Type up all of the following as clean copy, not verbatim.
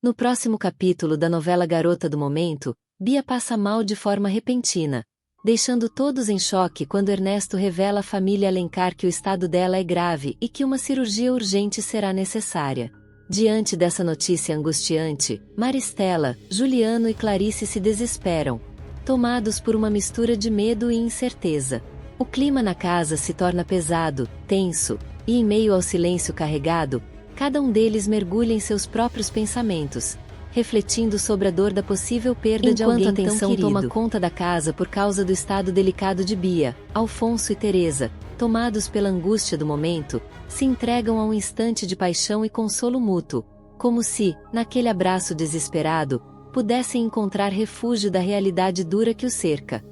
No próximo capítulo da novela Garota do Momento, Bia passa mal de forma repentina, deixando todos em choque quando Ernesto revela à família Alencar que o estado dela é grave e que uma cirurgia urgente será necessária. Diante dessa notícia angustiante, Maristela, Juliano e Clarice se desesperam, tomados por uma mistura de medo e incerteza. O clima na casa se torna pesado, tenso, e em meio ao silêncio carregado, cada um deles mergulha em seus próprios pensamentos, refletindo sobre a dor da possível perda de alguém tão querido. Enquanto a tensão toma conta da casa por causa do estado delicado de Bia, Alfonso e Teresa, tomados pela angústia do momento, se entregam a um instante de paixão e consolo mútuo, como se, naquele abraço desesperado, pudessem encontrar refúgio da realidade dura que os cerca.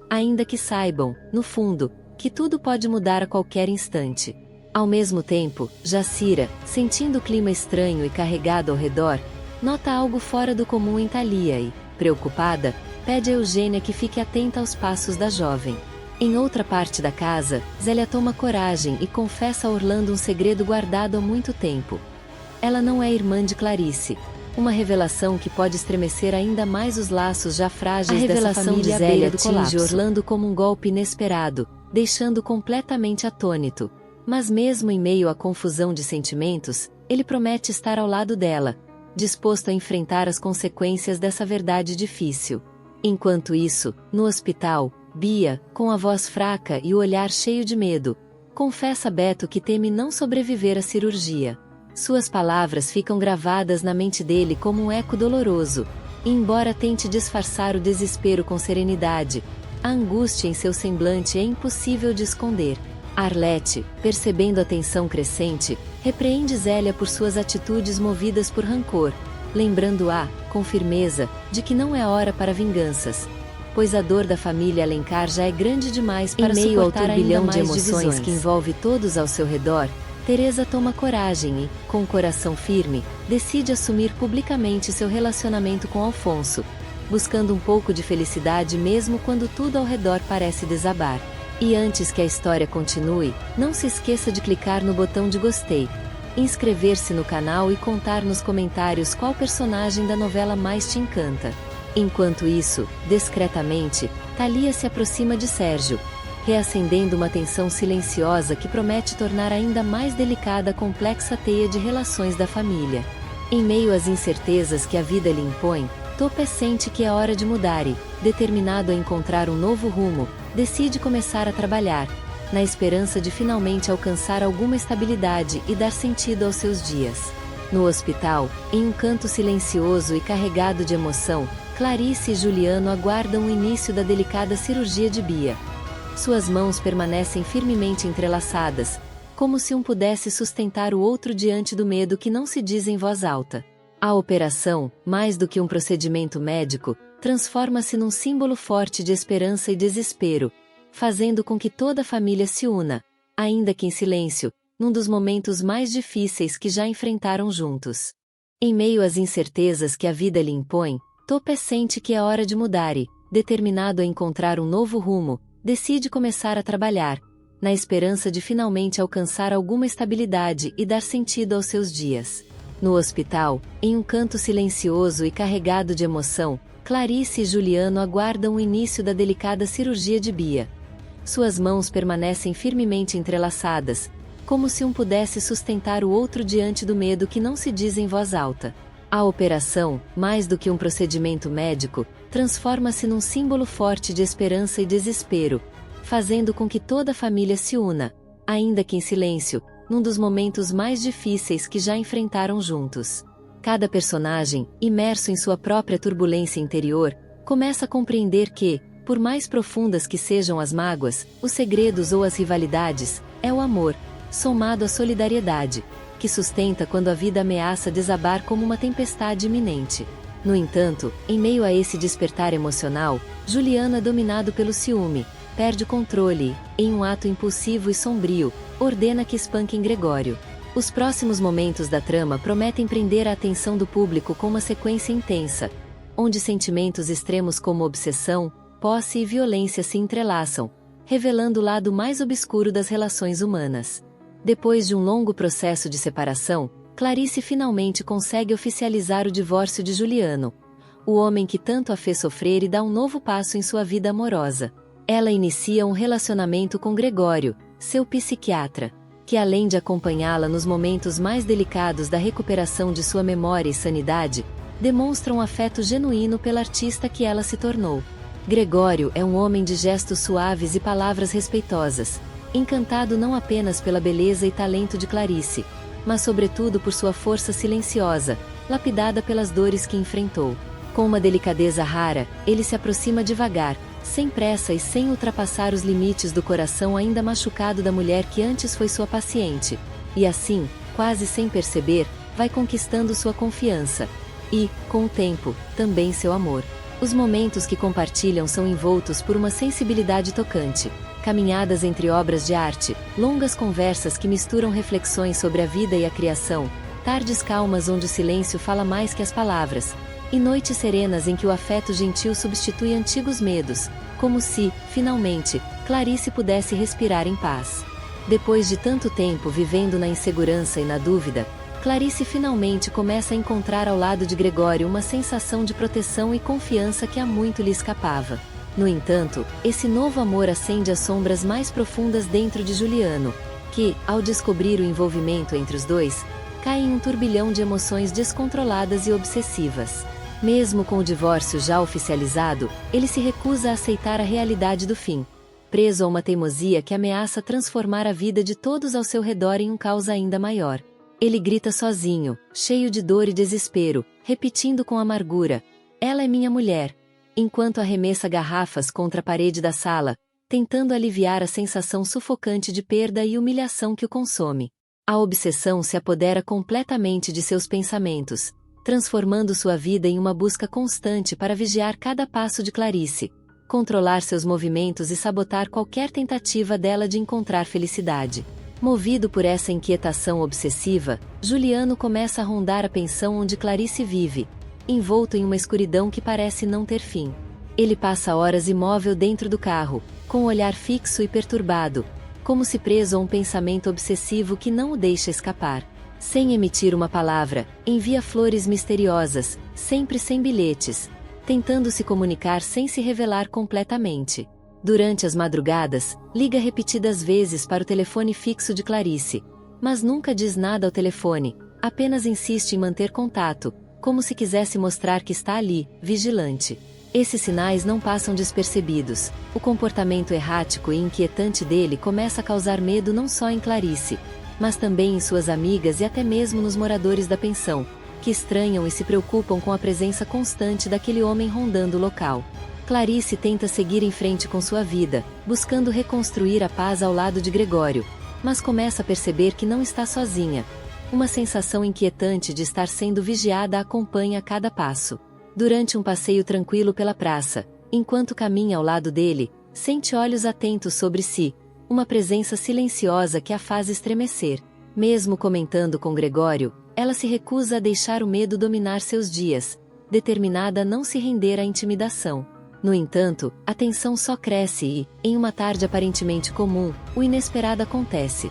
Ainda que saibam, no fundo, que tudo pode mudar a qualquer instante. Ao mesmo tempo, Jacira, sentindo o clima estranho e carregado ao redor, nota algo fora do comum em Thalia e, preocupada, pede a Eugênia que fique atenta aos passos da jovem. Em outra parte da casa, Zélia toma coragem e confessa a Orlando um segredo guardado há muito tempo. Ela não é irmã de Clarice, uma revelação que pode estremecer ainda mais os laços já frágeis dessa família. A revelação de Zélia atinge Orlando como um golpe inesperado, deixando completamente atônito. Mas mesmo em meio à confusão de sentimentos, ele promete estar ao lado dela, disposto a enfrentar as consequências dessa verdade difícil. Enquanto isso, no hospital, Bia, com a voz fraca e o olhar cheio de medo, confessa a Beto que teme não sobreviver à cirurgia. Suas palavras ficam gravadas na mente dele como um eco doloroso, e embora tente disfarçar o desespero com serenidade, a angústia em seu semblante é impossível de esconder. Arlete, percebendo a tensão crescente, repreende Zélia por suas atitudes movidas por rancor, lembrando-a, com firmeza, de que não é hora para vinganças, pois a dor da família Alencar já é grande demais para suportar. Em meio ao turbilhão de emoções que envolve todos ao seu redor, Teresa toma coragem e, com o coração firme, decide assumir publicamente seu relacionamento com Alfonso, buscando um pouco de felicidade mesmo quando tudo ao redor parece desabar. E antes que a história continue, não se esqueça de clicar no botão de gostei, inscrever-se no canal e contar nos comentários qual personagem da novela mais te encanta. Enquanto isso, discretamente, Thalia se aproxima de Sérgio, reacendendo uma tensão silenciosa que promete tornar ainda mais delicada a complexa teia de relações da família. Em meio às incertezas que a vida lhe impõe, Topé sente que é hora de mudar e, determinado a encontrar um novo rumo, decide começar a trabalhar, na esperança de finalmente alcançar alguma estabilidade e dar sentido aos seus dias. No hospital, em um canto silencioso e carregado de emoção, Clarice e Juliano aguardam o início da delicada cirurgia de Bia. Suas mãos permanecem firmemente entrelaçadas, como se um pudesse sustentar o outro diante do medo que não se diz em voz alta. A operação, mais do que um procedimento médico, transforma-se num símbolo forte de esperança e desespero, fazendo com que toda a família se una, ainda que em silêncio, num dos momentos mais difíceis que já enfrentaram juntos. Em meio às incertezas que a vida lhe impõe, Topé sente que é hora de mudar e, determinado a encontrar um novo rumo, decide começar a trabalhar, na esperança de finalmente alcançar alguma estabilidade e dar sentido aos seus dias. No hospital, em um canto silencioso e carregado de emoção, Clarice e Juliano aguardam o início da delicada cirurgia de Bia. Suas mãos permanecem firmemente entrelaçadas, como se um pudesse sustentar o outro diante do medo que não se diz em voz alta. A operação, mais do que um procedimento médico, transforma-se num símbolo forte de esperança e desespero, fazendo com que toda a família se una, ainda que em silêncio, num dos momentos mais difíceis que já enfrentaram juntos. Cada personagem, imerso em sua própria turbulência interior, começa a compreender que, por mais profundas que sejam as mágoas, os segredos ou as rivalidades, é o amor, somado à solidariedade, que sustenta quando a vida ameaça desabar como uma tempestade iminente. No entanto, em meio a esse despertar emocional, Juliano é dominado pelo ciúme, perde o controle e, em um ato impulsivo e sombrio, ordena que espanquem Gregório. Os próximos momentos da trama prometem prender a atenção do público com uma sequência intensa, onde sentimentos extremos como obsessão, posse e violência se entrelaçam, revelando o lado mais obscuro das relações humanas. Depois de um longo processo de separação, Clarice finalmente consegue oficializar o divórcio de Juliano, o homem que tanto a fez sofrer, e dá um novo passo em sua vida amorosa. Ela inicia um relacionamento com Gregório, seu psiquiatra, que além de acompanhá-la nos momentos mais delicados da recuperação de sua memória e sanidade, demonstra um afeto genuíno pela artista que ela se tornou. Gregório é um homem de gestos suaves e palavras respeitosas, encantado não apenas pela beleza e talento de Clarice, mas sobretudo por sua força silenciosa, lapidada pelas dores que enfrentou. Com uma delicadeza rara, ele se aproxima devagar, sem pressa e sem ultrapassar os limites do coração ainda machucado da mulher que antes foi sua paciente, e assim, quase sem perceber, vai conquistando sua confiança. E, com o tempo, também seu amor. Os momentos que compartilham são envoltos por uma sensibilidade tocante. Caminhadas entre obras de arte, longas conversas que misturam reflexões sobre a vida e a criação, tardes calmas onde o silêncio fala mais que as palavras, e noites serenas em que o afeto gentil substitui antigos medos, como se, finalmente, Clarice pudesse respirar em paz. Depois de tanto tempo vivendo na insegurança e na dúvida, Clarice finalmente começa a encontrar ao lado de Gregório uma sensação de proteção e confiança que há muito lhe escapava. No entanto, esse novo amor acende as sombras mais profundas dentro de Juliano, que, ao descobrir o envolvimento entre os dois, cai em um turbilhão de emoções descontroladas e obsessivas. Mesmo com o divórcio já oficializado, ele se recusa a aceitar a realidade do fim, preso a uma teimosia que ameaça transformar a vida de todos ao seu redor em um caos ainda maior. Ele grita sozinho, cheio de dor e desespero, repetindo com amargura: "Ela é minha mulher", enquanto arremessa garrafas contra a parede da sala, tentando aliviar a sensação sufocante de perda e humilhação que o consome. A obsessão se apodera completamente de seus pensamentos, transformando sua vida em uma busca constante para vigiar cada passo de Clarice, controlar seus movimentos e sabotar qualquer tentativa dela de encontrar felicidade. Movido por essa inquietação obsessiva, Juliano começa a rondar a pensão onde Clarice vive, envolto em uma escuridão que parece não ter fim. Ele passa horas imóvel dentro do carro, com o olhar fixo e perturbado, como se preso a um pensamento obsessivo que não o deixa escapar. Sem emitir uma palavra, envia flores misteriosas, sempre sem bilhetes, tentando se comunicar sem se revelar completamente. Durante as madrugadas, liga repetidas vezes para o telefone fixo de Clarice, mas nunca diz nada ao telefone, apenas insiste em manter contato, como se quisesse mostrar que está ali, vigilante. Esses sinais não passam despercebidos. O comportamento errático e inquietante dele começa a causar medo não só em Clarice, mas também em suas amigas e até mesmo nos moradores da pensão, que estranham e se preocupam com a presença constante daquele homem rondando o local. Clarice tenta seguir em frente com sua vida, buscando reconstruir a paz ao lado de Gregório, mas começa a perceber que não está sozinha. Uma sensação inquietante de estar sendo vigiada a acompanha a cada passo. Durante um passeio tranquilo pela praça, enquanto caminha ao lado dele, sente olhos atentos sobre si, uma presença silenciosa que a faz estremecer. Mesmo comentando com Gregório, ela se recusa a deixar o medo dominar seus dias, determinada a não se render à intimidação. No entanto, a tensão só cresce e, em uma tarde aparentemente comum, o inesperado acontece.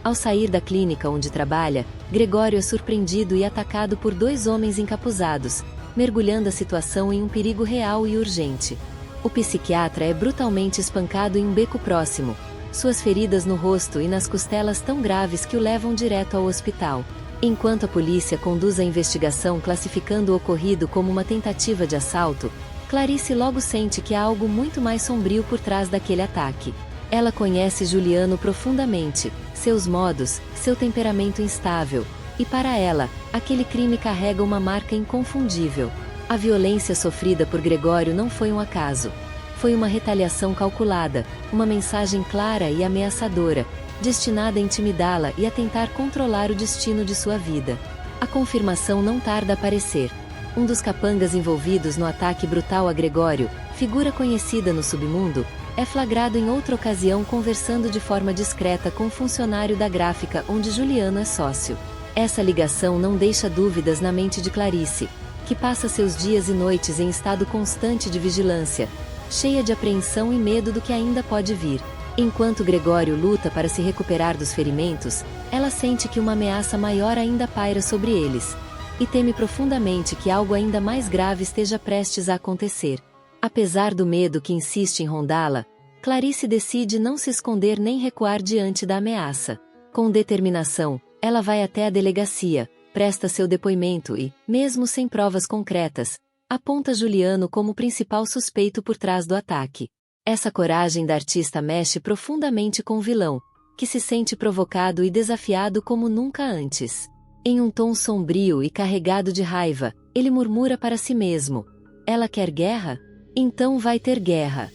Ao sair da clínica onde trabalha, Gregório é surpreendido e atacado por dois homens encapuzados, mergulhando a situação em um perigo real e urgente. O psiquiatra é brutalmente espancado em um beco próximo, suas feridas no rosto e nas costelas tão graves que o levam direto ao hospital. Enquanto a polícia conduz a investigação classificando o ocorrido como uma tentativa de assalto, Clarice logo sente que há algo muito mais sombrio por trás daquele ataque. Ela conhece Juliano profundamente, seus modos, seu temperamento instável, e para ela, aquele crime carrega uma marca inconfundível. A violência sofrida por Gregório não foi um acaso. Foi uma retaliação calculada, uma mensagem clara e ameaçadora, destinada a intimidá-la e a tentar controlar o destino de sua vida. A confirmação não tarda a aparecer. Um dos capangas envolvidos no ataque brutal a Gregório, figura conhecida no submundo, é flagrado em outra ocasião conversando de forma discreta com um funcionário da gráfica onde Juliano é sócio. Essa ligação não deixa dúvidas na mente de Clarice, que passa seus dias e noites em estado constante de vigilância, cheia de apreensão e medo do que ainda pode vir. Enquanto Gregório luta para se recuperar dos ferimentos, ela sente que uma ameaça maior ainda paira sobre eles. E teme profundamente que algo ainda mais grave esteja prestes a acontecer. Apesar do medo que insiste em rondá-la, Clarice decide não se esconder nem recuar diante da ameaça. Com determinação, ela vai até a delegacia, presta seu depoimento e, mesmo sem provas concretas, aponta Juliano como principal suspeito por trás do ataque. Essa coragem da artista mexe profundamente com o vilão, que se sente provocado e desafiado como nunca antes. Em um tom sombrio e carregado de raiva, ele murmura para si mesmo: "Ela quer guerra? Então vai ter guerra."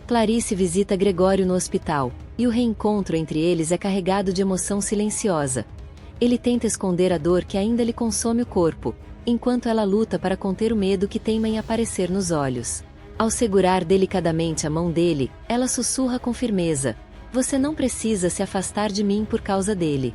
Clarice visita Gregório no hospital, e o reencontro entre eles é carregado de emoção silenciosa. Ele tenta esconder a dor que ainda lhe consome o corpo, enquanto ela luta para conter o medo que teima em aparecer nos olhos. Ao segurar delicadamente a mão dele, ela sussurra com firmeza: "Você não precisa se afastar de mim por causa dele."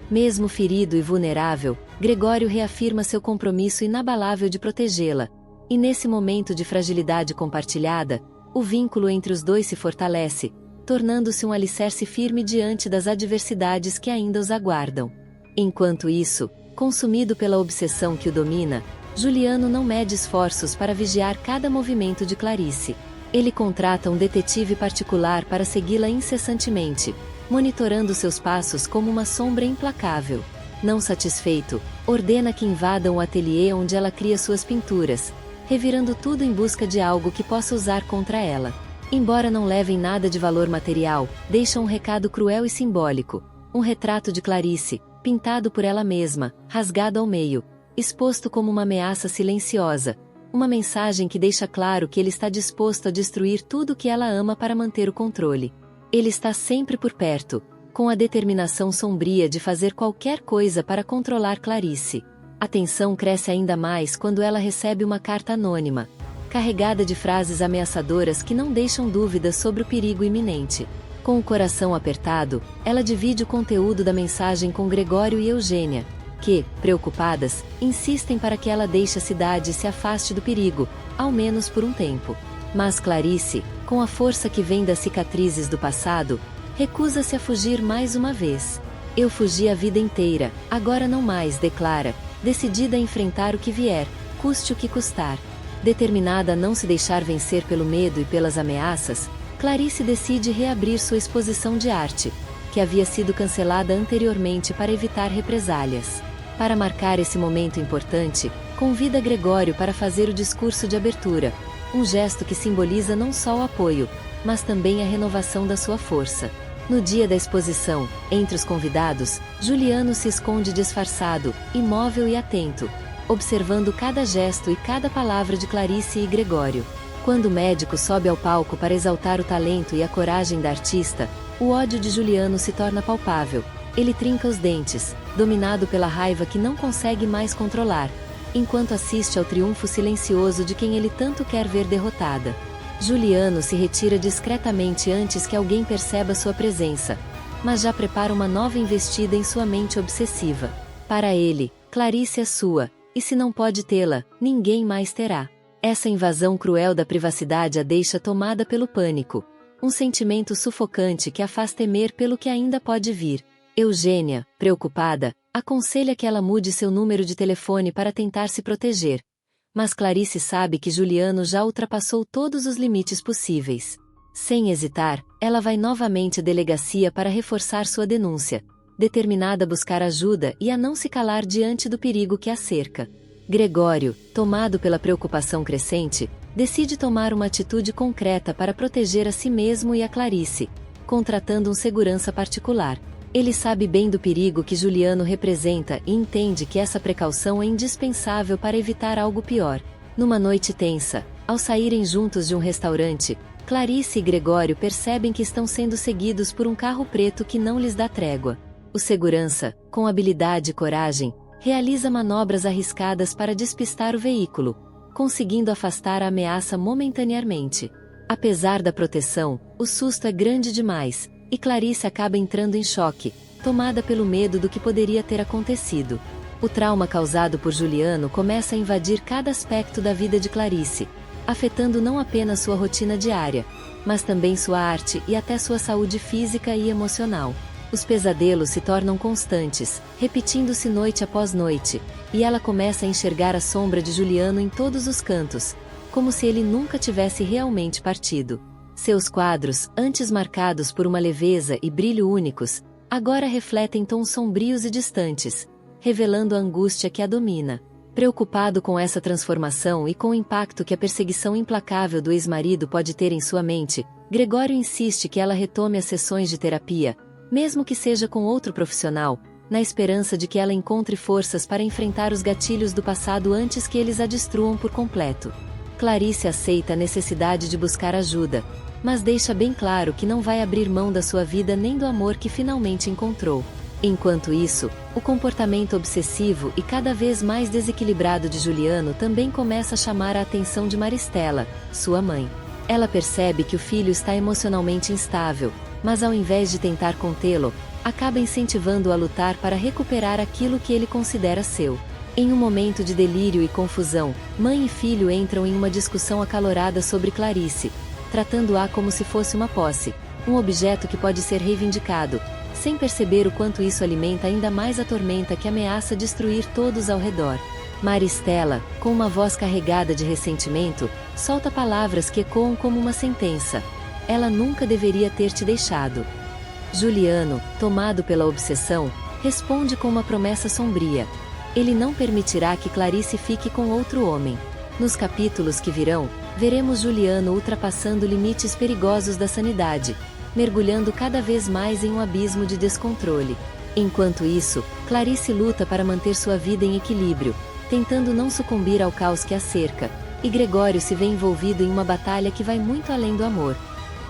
Mesmo ferido e vulnerável, Gregório reafirma seu compromisso inabalável de protegê-la. E nesse momento de fragilidade compartilhada, o vínculo entre os dois se fortalece, tornando-se um alicerce firme diante das adversidades que ainda os aguardam. Enquanto isso, consumido pela obsessão que o domina, Juliano não mede esforços para vigiar cada movimento de Clarice. Ele contrata um detetive particular para segui-la incessantemente, monitorando seus passos como uma sombra implacável. Não satisfeito, ordena que invadam o ateliê onde ela cria suas pinturas, revirando tudo em busca de algo que possa usar contra ela. Embora não levem nada de valor material, deixam um recado cruel e simbólico: um retrato de Clarice, pintado por ela mesma, rasgado ao meio, exposto como uma ameaça silenciosa, uma mensagem que deixa claro que ele está disposto a destruir tudo o que ela ama para manter o controle. Ele está sempre por perto, com a determinação sombria de fazer qualquer coisa para controlar Clarice. A tensão cresce ainda mais quando ela recebe uma carta anônima, carregada de frases ameaçadoras que não deixam dúvidas sobre o perigo iminente. Com o coração apertado, ela divide o conteúdo da mensagem com Gregório e Eugênia, que, preocupadas, insistem para que ela deixe a cidade e se afaste do perigo, ao menos por um tempo. Mas Clarice, com a força que vem das cicatrizes do passado, recusa-se a fugir mais uma vez. "Eu fugi a vida inteira, agora não mais", declara, decidida a enfrentar o que vier, custe o que custar. Determinada a não se deixar vencer pelo medo e pelas ameaças, Clarice decide reabrir sua exposição de arte, que havia sido cancelada anteriormente para evitar represálias. Para marcar esse momento importante, convida Gregório para fazer o discurso de abertura, um gesto que simboliza não só o apoio, mas também a renovação da sua força. No dia da exposição, entre os convidados, Juliano se esconde disfarçado, imóvel e atento, observando cada gesto e cada palavra de Clarice e Gregório. Quando o médico sobe ao palco para exaltar o talento e a coragem da artista, o ódio de Juliano se torna palpável. Ele trinca os dentes, dominado pela raiva que não consegue mais controlar, enquanto assiste ao triunfo silencioso de quem ele tanto quer ver derrotada. Juliano se retira discretamente antes que alguém perceba sua presença, mas já prepara uma nova investida em sua mente obsessiva. Para ele, Clarice é sua, e se não pode tê-la, ninguém mais terá. Essa invasão cruel da privacidade a deixa tomada pelo pânico, um sentimento sufocante que a faz temer pelo que ainda pode vir. Eugênia, preocupada, aconselha que ela mude seu número de telefone para tentar se proteger. Mas Clarice sabe que Juliano já ultrapassou todos os limites possíveis. Sem hesitar, ela vai novamente à delegacia para reforçar sua denúncia, determinada a buscar ajuda e a não se calar diante do perigo que a cerca. Gregório, tomado pela preocupação crescente, decide tomar uma atitude concreta para proteger a si mesmo e a Clarice, contratando um segurança particular. Ele sabe bem do perigo que Juliano representa e entende que essa precaução é indispensável para evitar algo pior. Numa noite tensa, ao saírem juntos de um restaurante, Clarice e Gregório percebem que estão sendo seguidos por um carro preto que não lhes dá trégua. O segurança, com habilidade e coragem, realiza manobras arriscadas para despistar o veículo, conseguindo afastar a ameaça momentaneamente. Apesar da proteção, o susto é grande demais, e Clarice acaba entrando em choque, tomada pelo medo do que poderia ter acontecido. O trauma causado por Juliano começa a invadir cada aspecto da vida de Clarice. afetando não apenas sua rotina diária, mas também sua arte e até sua saúde física e emocional. Os pesadelos se tornam constantes, repetindo-se noite após noite, e ela começa a enxergar a sombra de Juliano em todos os cantos, como se ele nunca tivesse realmente partido. Seus quadros, antes marcados por uma leveza e brilho únicos, agora refletem tons sombrios e distantes, revelando a angústia que a domina. Preocupado com essa transformação e com o impacto que a perseguição implacável do ex-marido pode ter em sua mente, Gregório insiste que ela retome as sessões de terapia, mesmo que seja com outro profissional, na esperança de que ela encontre forças para enfrentar os gatilhos do passado antes que eles a destruam por completo. Clarice aceita a necessidade de buscar ajuda, mas deixa bem claro que não vai abrir mão da sua vida nem do amor que finalmente encontrou. Enquanto isso, o comportamento obsessivo e cada vez mais desequilibrado de Juliano também começa a chamar a atenção de Maristela, sua mãe. Ela percebe que o filho está emocionalmente instável, mas ao invés de tentar contê-lo, acaba incentivando-o a lutar para recuperar aquilo que ele considera seu. Em um momento de delírio e confusão, mãe e filho entram em uma discussão acalorada sobre Clarice, tratando-a como se fosse uma posse, um objeto que pode ser reivindicado, sem perceber o quanto isso alimenta ainda mais a tormenta que ameaça destruir todos ao redor. Maristela, com uma voz carregada de ressentimento, solta palavras que ecoam como uma sentença. Ela nunca deveria ter te deixado. Juliano, tomado pela obsessão, responde com uma promessa sombria. Ele não permitirá que Clarice fique com outro homem. Nos capítulos que virão, veremos Juliano ultrapassando limites perigosos da sanidade, mergulhando cada vez mais em um abismo de descontrole. Enquanto isso, Clarice luta para manter sua vida em equilíbrio, tentando não sucumbir ao caos que a cerca, e Gregório se vê envolvido em uma batalha que vai muito além do amor.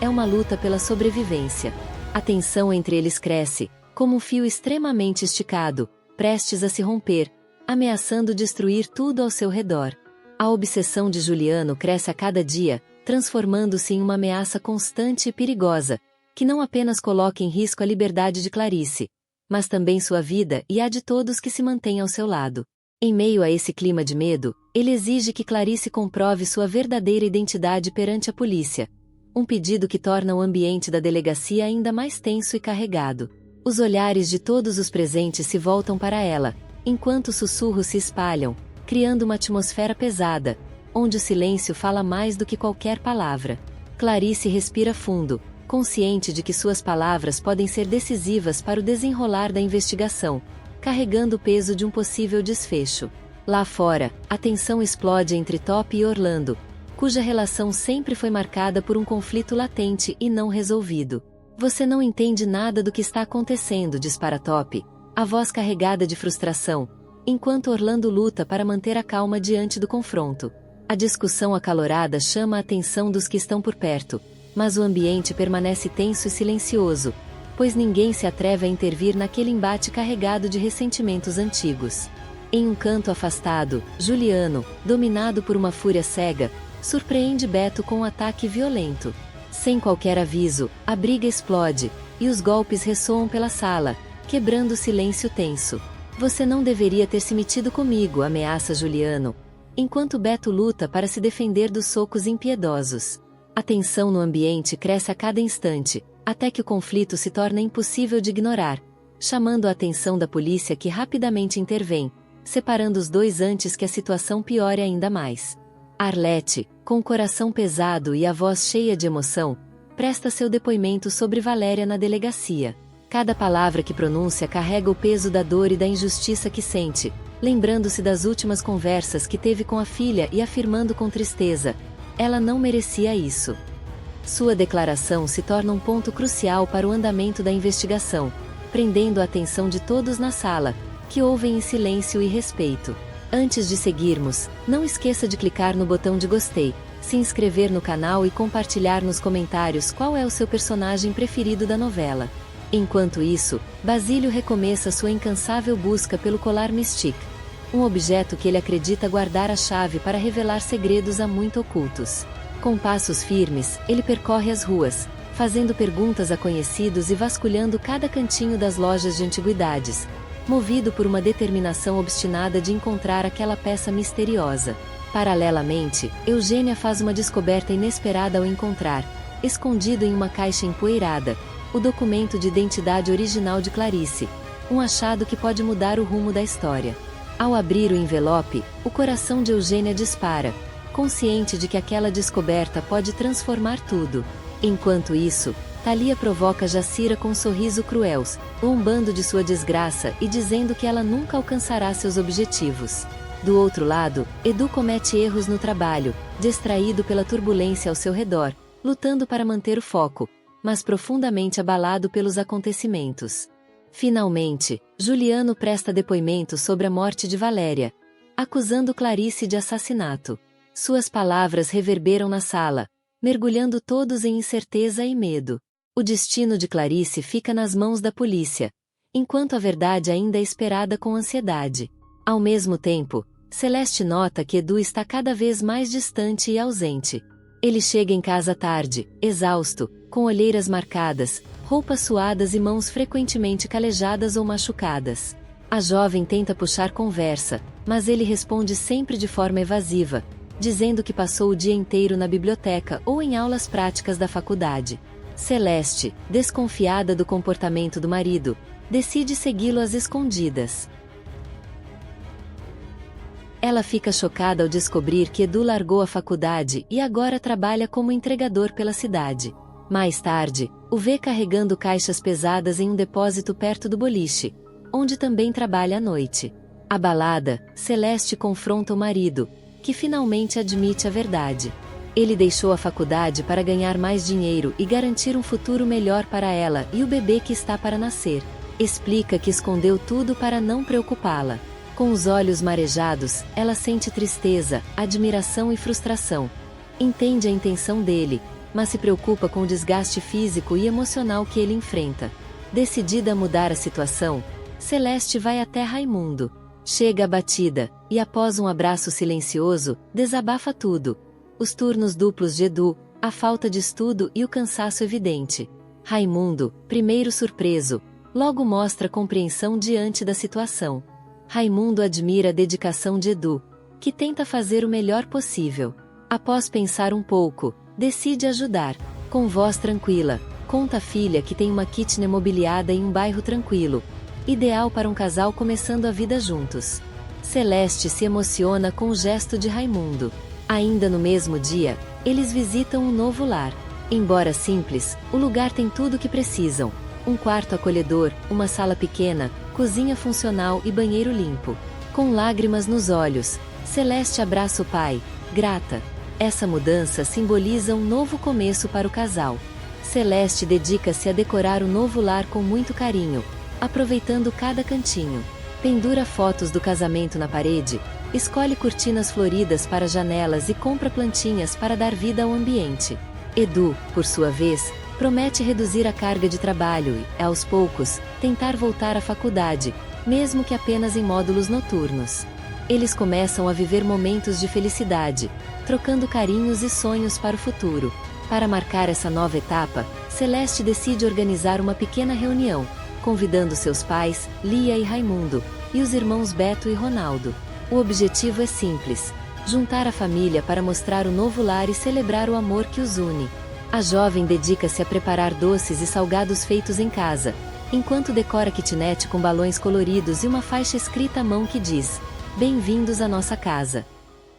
É uma luta pela sobrevivência. A tensão entre eles cresce, como um fio extremamente esticado, prestes a se romper, ameaçando destruir tudo ao seu redor. A obsessão de Juliano cresce a cada dia, transformando-se em uma ameaça constante e perigosa, que não apenas coloca em risco a liberdade de Clarice, mas também sua vida e a de todos que se mantêm ao seu lado. Em meio a esse clima de medo, ele exige que Clarice comprove sua verdadeira identidade perante a polícia, um pedido que torna o ambiente da delegacia ainda mais tenso e carregado. Os olhares de todos os presentes se voltam para ela, enquanto sussurros se espalham, criando uma atmosfera pesada, onde o silêncio fala mais do que qualquer palavra. Clarice respira fundo, consciente de que suas palavras podem ser decisivas para o desenrolar da investigação, carregando o peso de um possível desfecho. Lá fora, a tensão explode entre Top e Orlando, cuja relação sempre foi marcada por um conflito latente e não resolvido. Você não entende nada do que está acontecendo, dispara Top, a voz carregada de frustração, enquanto Orlando luta para manter a calma diante do confronto. A discussão acalorada chama a atenção dos que estão por perto, mas o ambiente permanece tenso e silencioso, pois ninguém se atreve a intervir naquele embate carregado de ressentimentos antigos. Em um canto afastado, Juliano, dominado por uma fúria cega, surpreende Beto com um ataque violento. Sem qualquer aviso, a briga explode, e os golpes ressoam pela sala, quebrando o silêncio tenso. Você não deveria ter se metido comigo, ameaça Juliano, enquanto Beto luta para se defender dos socos impiedosos. A tensão no ambiente cresce a cada instante, até que o conflito se torna impossível de ignorar, chamando a atenção da polícia que rapidamente intervém, separando os dois antes que a situação piore ainda mais. Arlete, com o coração pesado e a voz cheia de emoção, presta seu depoimento sobre Valéria na delegacia. Cada palavra que pronuncia carrega o peso da dor e da injustiça que sente, lembrando-se das últimas conversas que teve com a filha e afirmando com tristeza: ela não merecia isso. Sua declaração se torna um ponto crucial para o andamento da investigação, prendendo a atenção de todos na sala, que ouvem em silêncio e respeito. Antes de seguirmos, não esqueça de clicar no botão de gostei, se inscrever no canal e compartilhar nos comentários qual é o seu personagem preferido da novela. Enquanto isso, Basílio recomeça sua incansável busca pelo colar Mystique, um objeto que ele acredita guardar a chave para revelar segredos há muito ocultos. Com passos firmes, ele percorre as ruas, fazendo perguntas a conhecidos e vasculhando cada cantinho das lojas de antiguidades, movido por uma determinação obstinada de encontrar aquela peça misteriosa. Paralelamente, Eugênia faz uma descoberta inesperada ao encontrar, escondido em uma caixa empoeirada, o documento de identidade original de Clarice, um achado que pode mudar o rumo da história. Ao abrir o envelope, o coração de Eugênia dispara, consciente de que aquela descoberta pode transformar tudo. Enquanto isso, Thalia provoca Jacira com um sorriso cruel, zombando de sua desgraça e dizendo que ela nunca alcançará seus objetivos. Do outro lado, Edu comete erros no trabalho, distraído pela turbulência ao seu redor, lutando para manter o foco, mas profundamente abalado pelos acontecimentos. Finalmente, Juliano presta depoimento sobre a morte de Valéria, acusando Clarice de assassinato. Suas palavras reverberam na sala, mergulhando todos em incerteza e medo. O destino de Clarice fica nas mãos da polícia, enquanto a verdade ainda é esperada com ansiedade. Ao mesmo tempo, Celeste nota que Edu está cada vez mais distante e ausente. Ele chega em casa tarde, exausto, com olheiras marcadas, roupas suadas e mãos frequentemente calejadas ou machucadas. A jovem tenta puxar conversa, mas ele responde sempre de forma evasiva, dizendo que passou o dia inteiro na biblioteca ou em aulas práticas da faculdade. Celeste, desconfiada do comportamento do marido, decide segui-lo às escondidas. Ela fica chocada ao descobrir que Edu largou a faculdade e agora trabalha como entregador pela cidade. Mais tarde, o vê carregando caixas pesadas em um depósito perto do boliche, onde também trabalha à noite. Abalada, Celeste confronta o marido, que finalmente admite a verdade. Ele deixou a faculdade para ganhar mais dinheiro e garantir um futuro melhor para ela e o bebê que está para nascer. Explica que escondeu tudo para não preocupá-la. Com os olhos marejados, ela sente tristeza, admiração e frustração. Entende a intenção dele, mas se preocupa com o desgaste físico e emocional que ele enfrenta. Decidida a mudar a situação, Celeste vai até Raimundo. Chega abatida, e após um abraço silencioso, desabafa tudo. Os turnos duplos de Edu, a falta de estudo e o cansaço evidente. Raimundo, primeiro surpreso, logo mostra compreensão diante da situação. Raimundo admira a dedicação de Edu, que tenta fazer o melhor possível. Após pensar um pouco, decide ajudar. Com voz tranquila, conta à filha que tem uma kitnet mobiliada em um bairro tranquilo, ideal para um casal começando a vida juntos. Celeste se emociona com o gesto de Raimundo. Ainda no mesmo dia, eles visitam um novo lar. Embora simples, o lugar tem tudo o que precisam. Um quarto acolhedor, uma sala pequena, cozinha funcional e banheiro limpo. Com lágrimas nos olhos, Celeste abraça o pai, grata. Essa mudança simboliza um novo começo para o casal. Celeste dedica-se a decorar o novo lar com muito carinho, aproveitando cada cantinho. Pendura fotos do casamento na parede, escolhe cortinas floridas para janelas e compra plantinhas para dar vida ao ambiente. Edu, por sua vez, promete reduzir a carga de trabalho e, aos poucos, tentar voltar à faculdade, mesmo que apenas em módulos noturnos. Eles começam a viver momentos de felicidade, trocando carinhos e sonhos para o futuro. Para marcar essa nova etapa, Celeste decide organizar uma pequena reunião, convidando seus pais, Lia e Raimundo, e os irmãos Beto e Ronaldo. O objetivo é simples: juntar a família para mostrar o novo lar e celebrar o amor que os une. A jovem dedica-se a preparar doces e salgados feitos em casa, enquanto decora a kitnet com balões coloridos e uma faixa escrita à mão que diz: "Bem-vindos à nossa casa".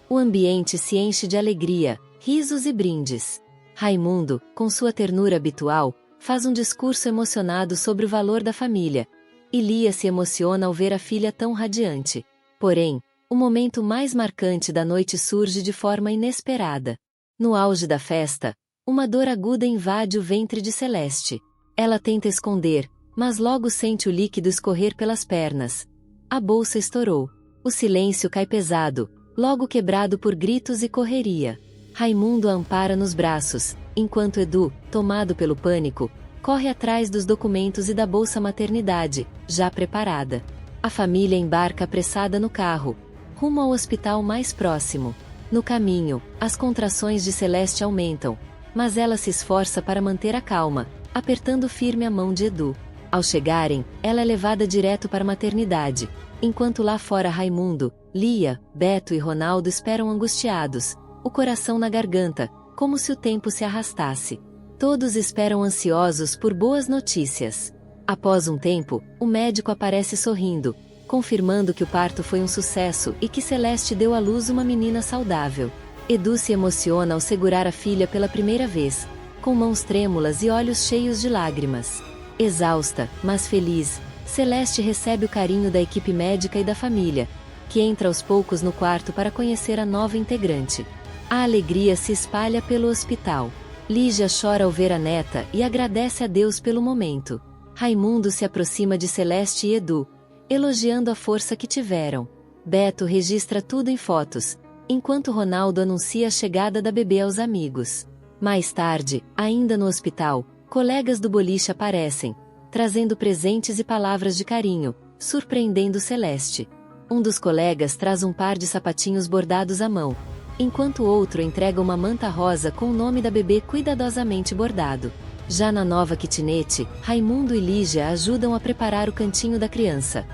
O ambiente se enche de alegria, risos e brindes. Raimundo, com sua ternura habitual, faz um discurso emocionado sobre o valor da família, e Lia se emociona ao ver a filha tão radiante. Porém, o momento mais marcante da noite surge de forma inesperada. No auge da festa, uma dor aguda invade o ventre de Celeste. Ela tenta esconder, mas logo sente o líquido escorrer pelas pernas. A bolsa estourou. O silêncio cai pesado, logo quebrado por gritos e correria. Raimundo a ampara nos braços, enquanto Edu, tomado pelo pânico, corre atrás dos documentos e da bolsa maternidade, já preparada. A família embarca apressada no carro, rumo ao hospital mais próximo. No caminho, as contrações de Celeste aumentam, mas ela se esforça para manter a calma, apertando firme a mão de Edu. Ao chegarem, ela é levada direto para a maternidade, enquanto lá fora Raimundo, Lia, Beto e Ronaldo esperam angustiados, o coração na garganta, como se o tempo se arrastasse. Todos esperam ansiosos por boas notícias. Após um tempo, o médico aparece sorrindo, confirmando que o parto foi um sucesso e que Celeste deu à luz uma menina saudável. Edu se emociona ao segurar a filha pela primeira vez, com mãos trêmulas e olhos cheios de lágrimas. Exausta, mas feliz, Celeste recebe o carinho da equipe médica e da família, que entra aos poucos no quarto para conhecer a nova integrante. A alegria se espalha pelo hospital. Lígia chora ao ver a neta e agradece a Deus pelo momento. Raimundo se aproxima de Celeste e Edu, elogiando a força que tiveram. Beto registra tudo em fotos, enquanto Ronaldo anuncia a chegada da bebê aos amigos. Mais tarde, ainda no hospital, colegas do boliche aparecem, trazendo presentes e palavras de carinho, surpreendendo Celeste. Um dos colegas traz um par de sapatinhos bordados à mão, enquanto o outro entrega uma manta rosa com o nome da bebê cuidadosamente bordado. Já na nova kitnet, Raimundo e Lígia ajudam a preparar o cantinho da criança.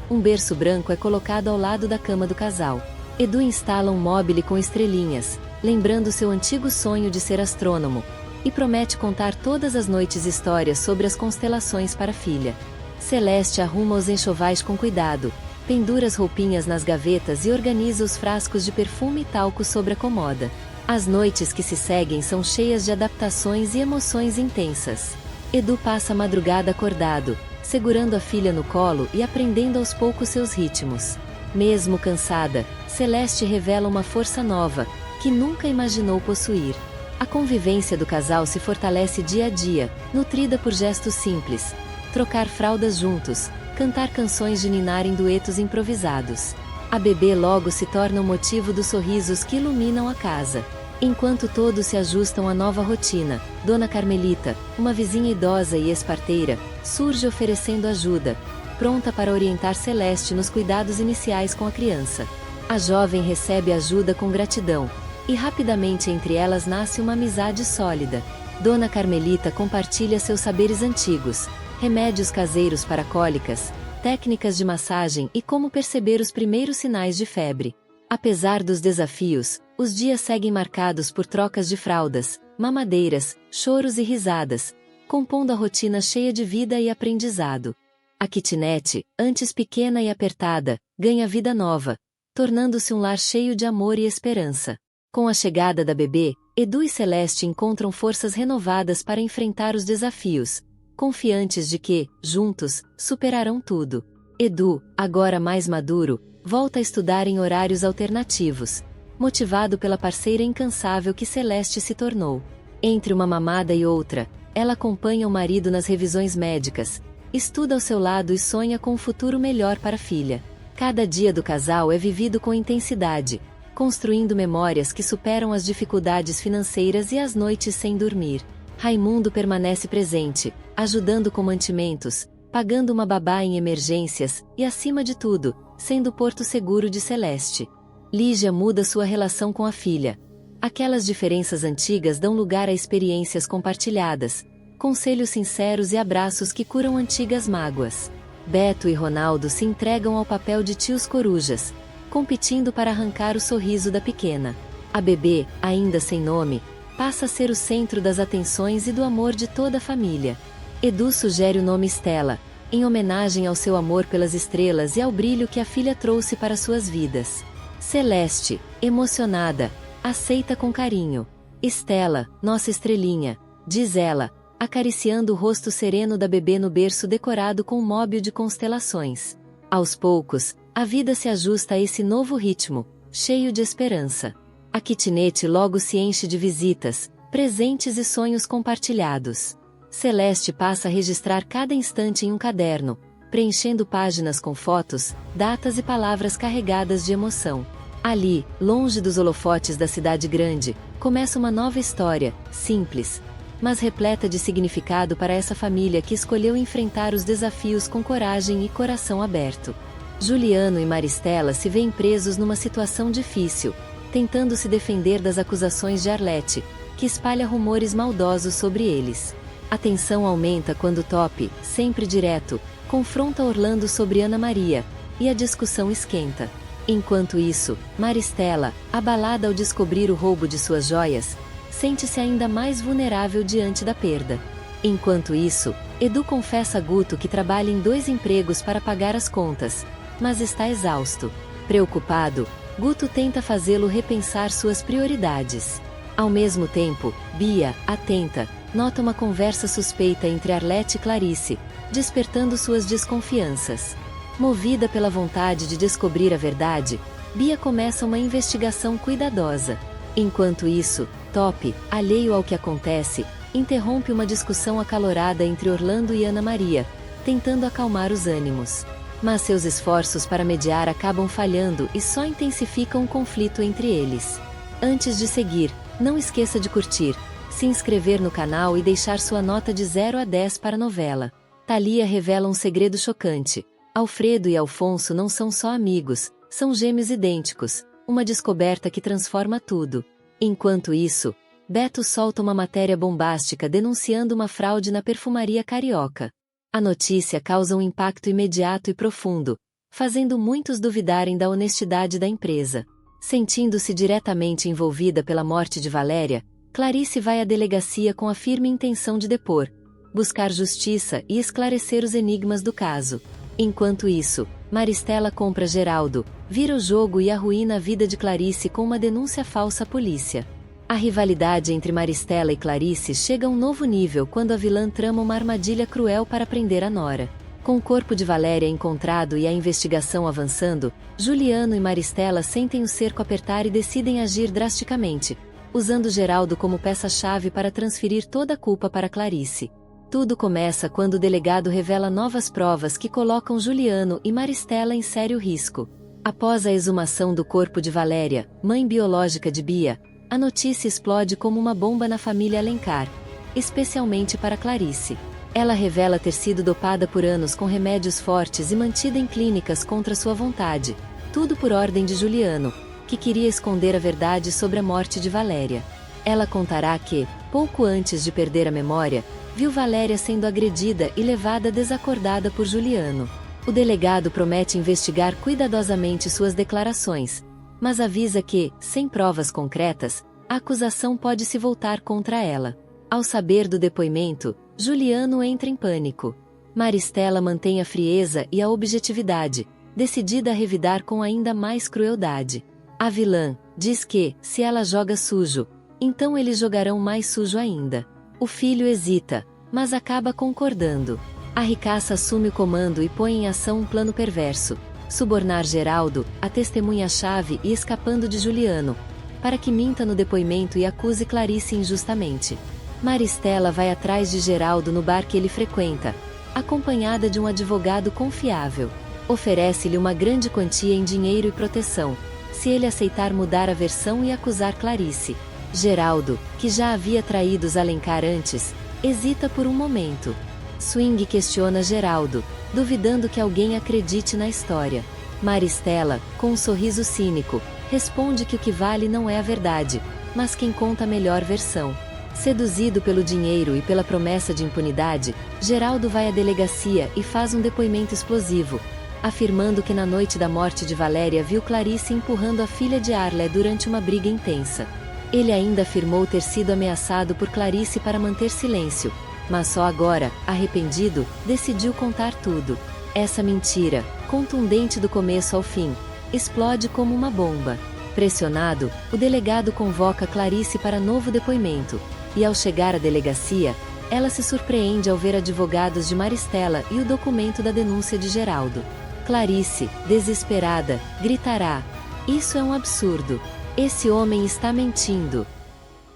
Um berço branco é colocado ao lado da cama do casal. Edu instala um mobile com estrelinhas, lembrando seu antigo sonho de ser astrônomo, e promete contar todas as noites histórias sobre as constelações para a filha. Celeste arruma os enxovais com cuidado, pendura as roupinhas nas gavetas e organiza os frascos de perfume e talco sobre a comoda. As noites que se seguem são cheias de adaptações e emoções intensas. Edu passa a madrugada acordado, segurando a filha no colo e aprendendo aos poucos seus ritmos. Mesmo cansada, Celeste revela uma força nova, que nunca imaginou possuir. A convivência do casal se fortalece dia a dia, nutrida por gestos simples. Trocar fraldas juntos, cantar canções de ninar em duetos improvisados. A bebê logo se torna o motivo dos sorrisos que iluminam a casa. Enquanto todos se ajustam à nova rotina, Dona Carmelita, uma vizinha idosa e esparteira, surge oferecendo ajuda, pronta para orientar Celeste nos cuidados iniciais com a criança. A jovem recebe ajuda com gratidão, e rapidamente entre elas nasce uma amizade sólida. Dona Carmelita compartilha seus saberes antigos, remédios caseiros para cólicas, técnicas de massagem e como perceber os primeiros sinais de febre. Apesar dos desafios, os dias seguem marcados por trocas de fraldas, mamadeiras, choros e risadas, compondo a rotina cheia de vida e aprendizado. A kitnet, antes pequena e apertada, ganha vida nova, tornando-se um lar cheio de amor e esperança. Com a chegada da bebê, Edu e Celeste encontram forças renovadas para enfrentar os desafios, confiantes de que, juntos, superarão tudo. Edu, agora mais maduro, volta a estudar em horários alternativos, motivado pela parceira incansável que Celeste se tornou. Entre uma mamada e outra, ela acompanha o marido nas revisões médicas, estuda ao seu lado e sonha com um futuro melhor para a filha. Cada dia do casal é vivido com intensidade, construindo memórias que superam as dificuldades financeiras e as noites sem dormir. Raimundo permanece presente, ajudando com mantimentos, pagando uma babá em emergências e, acima de tudo, sendo o porto seguro de Celeste. Lígia muda sua relação com a filha. Aquelas diferenças antigas dão lugar a experiências compartilhadas, conselhos sinceros e abraços que curam antigas mágoas. Beto e Ronaldo se entregam ao papel de tios corujas, competindo para arrancar o sorriso da pequena. A bebê, ainda sem nome, passa a ser o centro das atenções e do amor de toda a família. Edu sugere o nome Stella, em homenagem ao seu amor pelas estrelas e ao brilho que a filha trouxe para suas vidas. Celeste, emocionada, aceita com carinho. Stella, nossa estrelinha, diz ela, acariciando o rosto sereno da bebê no berço decorado com um móbil de constelações. Aos poucos, a vida se ajusta a esse novo ritmo, cheio de esperança. A kitnet logo se enche de visitas, presentes e sonhos compartilhados. Celeste passa a registrar cada instante em um caderno, preenchendo páginas com fotos, datas e palavras carregadas de emoção. Ali, longe dos holofotes da cidade grande, começa uma nova história, simples, mas repleta de significado para essa família que escolheu enfrentar os desafios com coragem e coração aberto. Juliano e Maristela se veem presos numa situação difícil, tentando se defender das acusações de Arlete, que espalha rumores maldosos sobre eles. A tensão aumenta quando Top, sempre direto, confronta Orlando sobre Ana Maria, e a discussão esquenta. Enquanto isso, Maristela, abalada ao descobrir o roubo de suas joias, sente-se ainda mais vulnerável diante da perda. Enquanto isso, Edu confessa a Guto que trabalha em 2 empregos para pagar as contas, mas está exausto. Preocupado, Guto tenta fazê-lo repensar suas prioridades. Ao mesmo tempo, Bia, atenta, nota uma conversa suspeita entre Arlete e Clarice, despertando suas desconfianças. Movida pela vontade de descobrir a verdade, Bia começa uma investigação cuidadosa. Enquanto isso, Top, alheio ao que acontece, interrompe uma discussão acalorada entre Orlando e Ana Maria, tentando acalmar os ânimos. Mas seus esforços para mediar acabam falhando e só intensificam o conflito entre eles. Antes de seguir, não esqueça de curtir, se inscrever no canal e deixar sua nota de 0 a 10 para a novela. Thalia revela um segredo chocante. Alfredo e Alfonso não são só amigos, são gêmeos idênticos, uma descoberta que transforma tudo. Enquanto isso, Beto solta uma matéria bombástica denunciando uma fraude na perfumaria carioca. A notícia causa um impacto imediato e profundo, fazendo muitos duvidarem da honestidade da empresa. Sentindo-se diretamente envolvida pela morte de Valéria, Clarice vai à delegacia com a firme intenção de depor, buscar justiça e esclarecer os enigmas do caso. Enquanto isso, Maristela compra Geraldo, vira o jogo e arruína a vida de Clarice com uma denúncia falsa à polícia. A rivalidade entre Maristela e Clarice chega a um novo nível quando a vilã trama uma armadilha cruel para prender a nora. Com o corpo de Valéria encontrado e a investigação avançando, Juliano e Maristela sentem o cerco apertar e decidem agir drasticamente, usando Geraldo como peça-chave para transferir toda a culpa para Clarice. Tudo começa quando o delegado revela novas provas que colocam Juliano e Maristela em sério risco. Após a exumação do corpo de Valéria, mãe biológica de Bia, a notícia explode como uma bomba na família Alencar, especialmente para Clarice. Ela revela ter sido dopada por anos com remédios fortes e mantida em clínicas contra sua vontade, tudo por ordem de Juliano, que queria esconder a verdade sobre a morte de Valéria. Ela contará que, pouco antes de perder a memória, viu Valéria sendo agredida e levada desacordada por Juliano. O delegado promete investigar cuidadosamente suas declarações, mas avisa que, sem provas concretas, a acusação pode se voltar contra ela. Ao saber do depoimento, Juliano entra em pânico. Maristela mantém a frieza e a objetividade, decidida a revidar com ainda mais crueldade. A vilã diz que, se ela joga sujo, então eles jogarão mais sujo ainda. O filho hesita, mas acaba concordando. A ricaça assume o comando e põe em ação um plano perverso: subornar Geraldo, a testemunha-chave e escapando de Juliano, para que minta no depoimento e acuse Clarice injustamente. Maristela vai atrás de Geraldo no bar que ele frequenta, acompanhada de um advogado confiável. Oferece-lhe uma grande quantia em dinheiro e proteção, se ele aceitar mudar a versão e acusar Clarice. Geraldo, que já havia traído os Alencar antes, hesita por um momento. Swing questiona Geraldo, duvidando que alguém acredite na história. Maristela, com um sorriso cínico, responde que o que vale não é a verdade, mas quem conta a melhor versão. Seduzido pelo dinheiro e pela promessa de impunidade, Geraldo vai à delegacia e faz um depoimento explosivo, afirmando que na noite da morte de Valéria viu Clarice empurrando a filha de Arlé durante uma briga intensa. Ele ainda afirmou ter sido ameaçado por Clarice para manter silêncio, mas só agora, arrependido, decidiu contar tudo. Essa mentira, contundente do começo ao fim, explode como uma bomba. Pressionado, o delegado convoca Clarice para novo depoimento, e ao chegar à delegacia, ela se surpreende ao ver advogados de Maristela e o documento da denúncia de Geraldo. Clarice, desesperada, gritará: "Isso é um absurdo! Esse homem está mentindo!"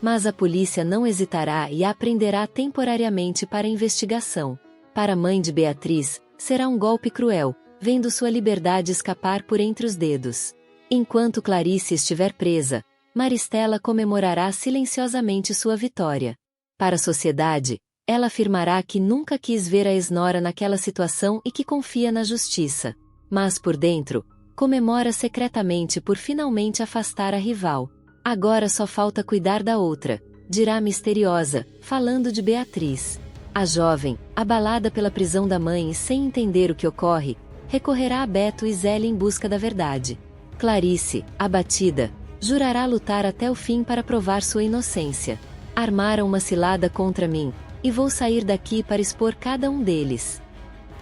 Mas a polícia não hesitará e a prenderá temporariamente para a investigação. Para a mãe de Beatriz, será um golpe cruel, vendo sua liberdade escapar por entre os dedos. Enquanto Clarice estiver presa, Maristela comemorará silenciosamente sua vitória. Para a sociedade, ela afirmará que nunca quis ver a ex-nora naquela situação e que confia na justiça. Mas por dentro, comemora secretamente por finalmente afastar a rival. Agora só falta cuidar da outra, dirá misteriosa, falando de Beatriz. A jovem, abalada pela prisão da mãe e sem entender o que ocorre, recorrerá a Beto e Zélia em busca da verdade. Clarice, abatida, jurará lutar até o fim para provar sua inocência. Armaram uma cilada contra mim, e vou sair daqui para expor cada um deles.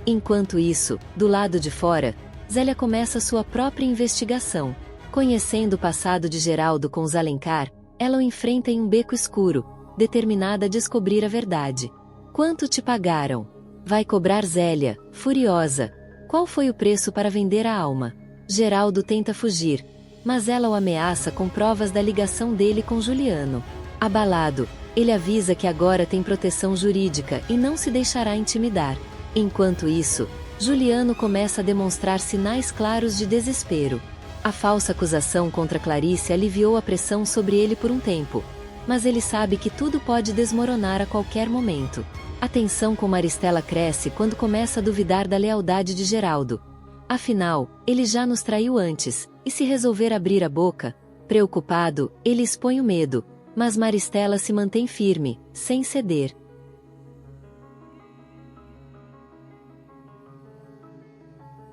Enquanto isso, do lado de fora, Zélia começa sua própria investigação. Conhecendo o passado de Geraldo com os Alencar, ela o enfrenta em um beco escuro, determinada a descobrir a verdade. Quanto te pagaram? Vai cobrar Zélia, furiosa. Qual foi o preço para vender a alma? Geraldo tenta fugir, mas ela o ameaça com provas da ligação dele com Juliano. Abalado, ele avisa que agora tem proteção jurídica e não se deixará intimidar. Enquanto isso, Juliano começa a demonstrar sinais claros de desespero. A falsa acusação contra Clarice aliviou a pressão sobre ele por um tempo, mas ele sabe que tudo pode desmoronar a qualquer momento. A tensão com Maristela cresce quando começa a duvidar da lealdade de Geraldo. Afinal, ele já nos traiu antes, e se resolver abrir a boca, preocupado, ele expõe o medo, mas Maristela se mantém firme, sem ceder.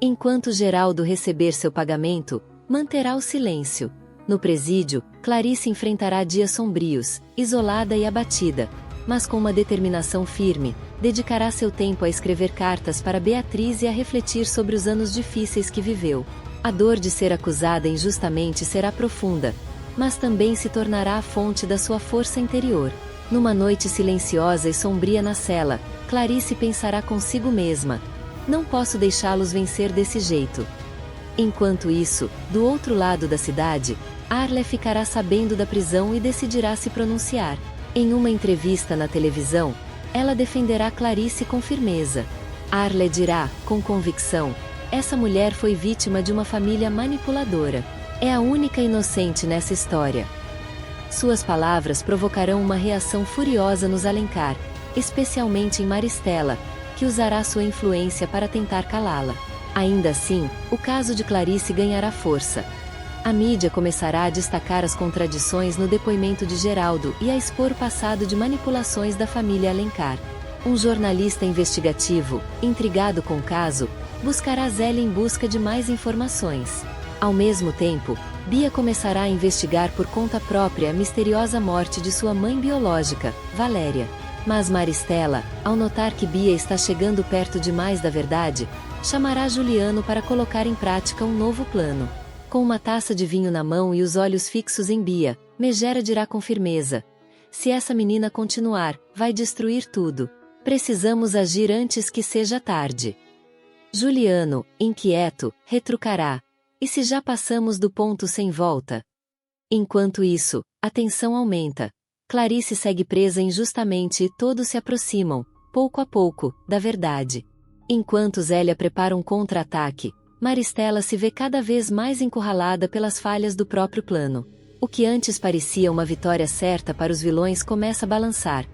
Enquanto Geraldo receber seu pagamento, manterá o silêncio. No presídio, Clarice enfrentará dias sombrios, isolada e abatida, mas com uma determinação firme, dedicará seu tempo a escrever cartas para Beatriz e a refletir sobre os anos difíceis que viveu. A dor de ser acusada injustamente será profunda, mas também se tornará a fonte da sua força interior. Numa noite silenciosa e sombria na cela, Clarice pensará consigo mesma: não posso deixá-los vencer desse jeito. Enquanto isso, do outro lado da cidade, Arle ficará sabendo da prisão e decidirá se pronunciar. Em uma entrevista na televisão, ela defenderá Clarice com firmeza. Arle dirá, com convicção: essa mulher foi vítima de uma família manipuladora. É a única inocente nessa história. Suas palavras provocarão uma reação furiosa nos Alencar, especialmente em Maristela, que usará sua influência para tentar calá-la. Ainda assim, o caso de Clarice ganhará força. A mídia começará a destacar as contradições no depoimento de Geraldo e a expor o passado de manipulações da família Alencar. Um jornalista investigativo, intrigado com o caso, buscará Zélia em busca de mais informações. Ao mesmo tempo, Bia começará a investigar por conta própria a misteriosa morte de sua mãe biológica, Valéria. Mas Maristela, ao notar que Bia está chegando perto demais da verdade, chamará Juliano para colocar em prática um novo plano. Com uma taça de vinho na mão e os olhos fixos em Bia, Megera dirá com firmeza: se essa menina continuar, vai destruir tudo. Precisamos agir antes que seja tarde. Juliano, inquieto, retrucará: e se já passamos do ponto sem volta? Enquanto isso, a tensão aumenta. Clarice segue presa injustamente e todos se aproximam, pouco a pouco, da verdade. Enquanto Zélia prepara um contra-ataque, Maristela se vê cada vez mais encurralada pelas falhas do próprio plano. O que antes parecia uma vitória certa para os vilões começa a balançar,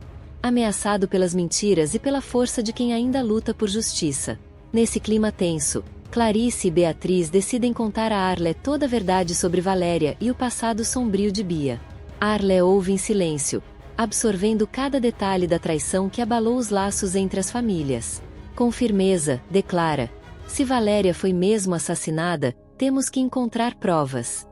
ameaçado pelas mentiras e pela força de quem ainda luta por justiça. Nesse clima tenso, Clarice e Beatriz decidem contar a Arle toda a verdade sobre Valéria e o passado sombrio de Bia. Arle ouve em silêncio, absorvendo cada detalhe da traição que abalou os laços entre as famílias. Com firmeza, declara: se Valéria foi mesmo assassinada, temos que encontrar provas.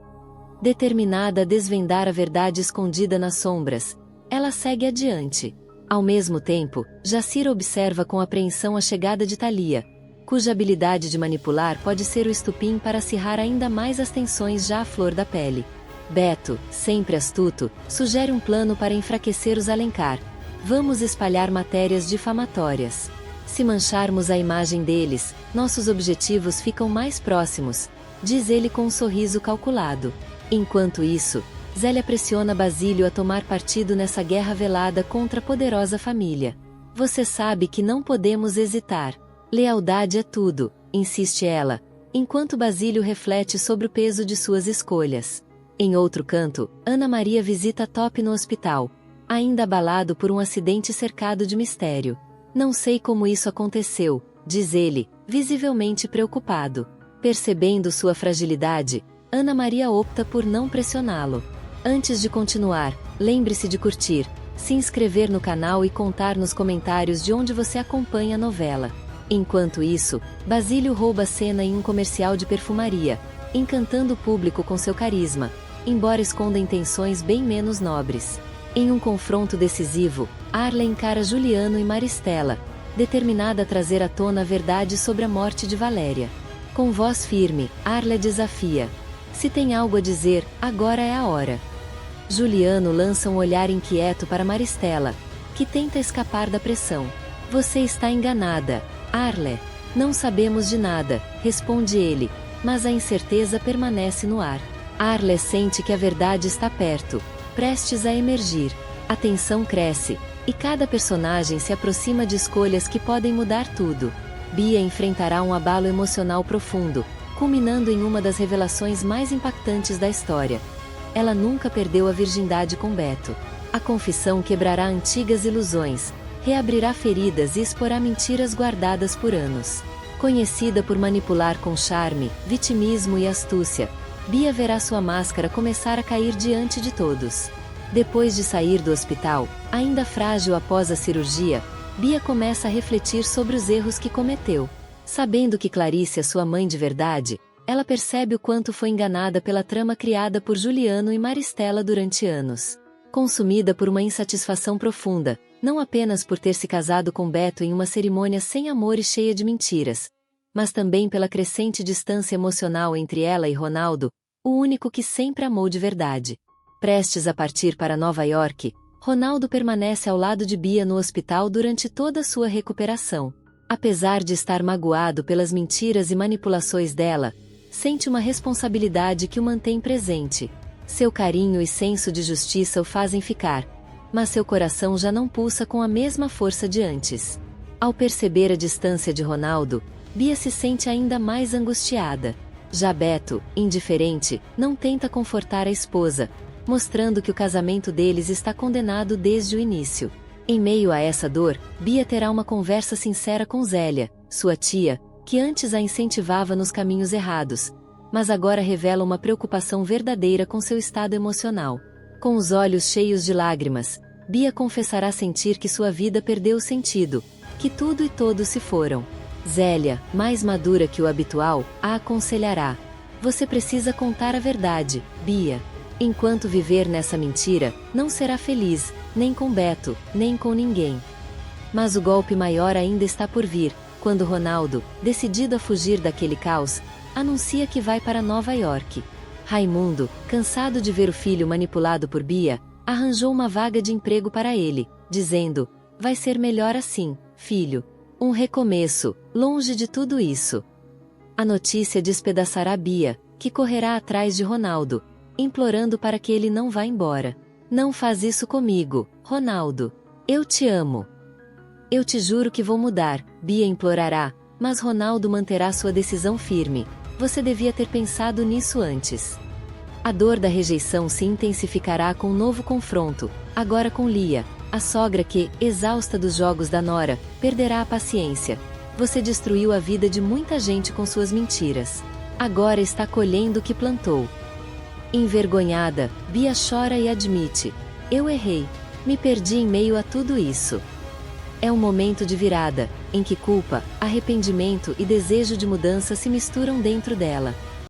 Determinada a desvendar a verdade escondida nas sombras, ela segue adiante. Ao mesmo tempo, Jacira observa com apreensão a chegada de Thalia, cuja habilidade de manipular pode ser o estupim para acirrar ainda mais as tensões já à flor da pele. Beto, sempre astuto, sugere um plano para enfraquecer os Alencar. Vamos espalhar matérias difamatórias. Se mancharmos a imagem deles, nossos objetivos ficam mais próximos, diz ele com um sorriso calculado. Enquanto isso, Zélia pressiona Basílio a tomar partido nessa guerra velada contra a poderosa família. Você sabe que não podemos hesitar. Lealdade é tudo, insiste ela, enquanto Basílio reflete sobre o peso de suas escolhas. Em outro canto, Ana Maria visita Top no hospital, ainda abalado por um acidente cercado de mistério. Não sei como isso aconteceu, diz ele, visivelmente preocupado. Percebendo sua fragilidade, Ana Maria opta por não pressioná-lo. Antes de continuar, lembre-se de curtir, se inscrever no canal e contar nos comentários de onde você acompanha a novela. Enquanto isso, Basílio rouba a cena em um comercial de perfumaria, encantando o público com seu carisma, embora esconda intenções bem menos nobres. Em um confronto decisivo, Arla encara Juliano e Maristela, determinada a trazer à tona a verdade sobre a morte de Valéria. Com voz firme, Arla desafia: se tem algo a dizer, agora é a hora. Juliano lança um olhar inquieto para Maristela, que tenta escapar da pressão. Você está enganada, Arla. Não sabemos de nada, responde ele, mas a incerteza permanece no ar. Arla sente que a verdade está perto, prestes a emergir. A tensão cresce, e cada personagem se aproxima de escolhas que podem mudar tudo. Bia enfrentará um abalo emocional profundo, culminando em uma das revelações mais impactantes da história. Ela nunca perdeu a virgindade com Beto. A confissão quebrará antigas ilusões, reabrirá feridas e exporá mentiras guardadas por anos. Conhecida por manipular com charme, vitimismo e astúcia, Bia verá sua máscara começar a cair diante de todos. Depois de sair do hospital, ainda frágil após a cirurgia, Bia começa a refletir sobre os erros que cometeu. Sabendo que Clarice é sua mãe de verdade, ela percebe o quanto foi enganada pela trama criada por Juliano e Maristela durante anos. Consumida por uma insatisfação profunda, não apenas por ter se casado com Beto em uma cerimônia sem amor e cheia de mentiras, mas também pela crescente distância emocional entre ela e Ronaldo, o único que sempre amou de verdade. Prestes a partir para Nova York, Ronaldo permanece ao lado de Bia no hospital durante toda a sua recuperação. Apesar de estar magoado pelas mentiras e manipulações dela, sente uma responsabilidade que o mantém presente. Seu carinho e senso de justiça o fazem ficar, mas seu coração já não pulsa com a mesma força de antes. Ao perceber a distância de Ronaldo, Bia se sente ainda mais angustiada. Já Beto, indiferente, não tenta confortar a esposa, mostrando que o casamento deles está condenado desde o início. Em meio a essa dor, Bia terá uma conversa sincera com Zélia, sua tia, que antes a incentivava nos caminhos errados, mas agora revela uma preocupação verdadeira com seu estado emocional. Com os olhos cheios de lágrimas, Bia confessará sentir que sua vida perdeu o sentido, que tudo e todos se foram. Zélia, mais madura que o habitual, a aconselhará: você precisa contar a verdade, Bia. Enquanto viver nessa mentira, não será feliz, nem com Beto, nem com ninguém. Mas o golpe maior ainda está por vir, quando Ronaldo, decidido a fugir daquele caos, anuncia que vai para Nova York. Raimundo, cansado de ver o filho manipulado por Bia, arranjou uma vaga de emprego para ele, dizendo: vai ser melhor assim, filho. Um recomeço, longe de tudo isso. A notícia despedaçará Bia, que correrá atrás de Ronaldo, implorando para que ele não vá embora. Não faz isso comigo, Ronaldo. Eu te amo. Eu te juro que vou mudar, Bia implorará, mas Ronaldo manterá sua decisão firme. Você devia ter pensado nisso antes. A dor da rejeição se intensificará com um novo confronto, agora com Lia, a sogra que, exausta dos jogos da nora, perderá a paciência. Você destruiu a vida de muita gente com suas mentiras. Agora está colhendo o que plantou. Envergonhada, Bia chora e admite: eu errei. Me perdi em meio a tudo isso. É um momento de virada, em que culpa, arrependimento e desejo de mudança se misturam dentro dela.